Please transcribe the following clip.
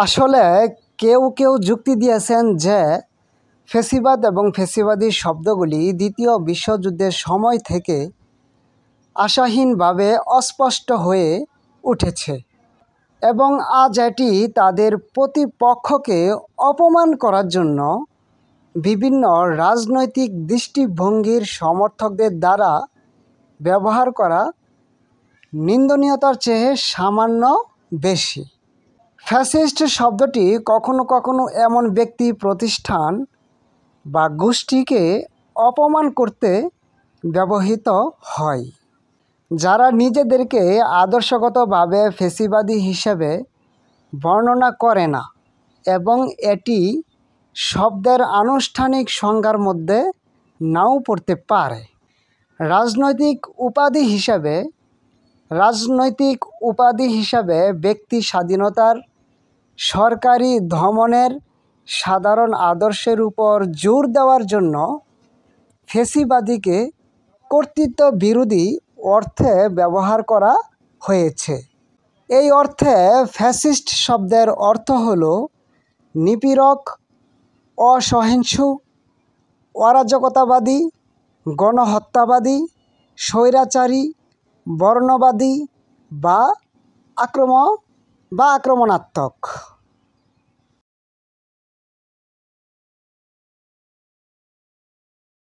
আসলে কেউ কেউ যুক্তি দিয়েছেন যে ফ্যাসিবাদ এবং ফ্যাসিবাদী শব্দগুলি দ্বিতীয় বিশ্বযুদ্ধের সময় থেকে আশাহীনভাবে অস্পষ্ট হয়ে উঠেছে এবং আজ এটি তাদের প্রতিপক্ষকে অপমান করার জন্য বিভিন্ন রাজনৈতিক দৃষ্টিভঙ্গির সমর্থকদের দ্বারা ব্যবহার করা নিন্দনীয়তার চেয়ে সামান্য বেশি। ফ্যাসিস্ট শব্দটি কখনো কখনো এমন ব্যক্তি, প্রতিষ্ঠান বা গোষ্ঠীকে অপমান করতে ব্যবহৃত হয় যারা নিজেদেরকে আদর্শগতভাবে ফ্যাসিবাদী হিসেবে বর্ণনা করে না এবং এটি শব্দের আনুষ্ঠানিক সংজ্ঞার মধ্যে নাও পড়তে পারে। রাজনৈতিক উপাধি হিসাবে ব্যক্তি স্বাধীনতার, সরকারি দমনের সাধারণ আদর্শের উপর জোর দেওয়ার জন্য ফ্যাসিবাদীকে কর্তৃত্ব বিরোধী অর্থে ব্যবহার করা হয়েছে। এই অর্থে ফ্যাসিস্ট শব্দের অর্থ হল নিপীড়ক, অসহিষ্ণু, অরাজকতাবাদী, গণহত্যাবাদী, স্বৈরাচারী, বর্ণবাদী বা আক্রমণাত্মক।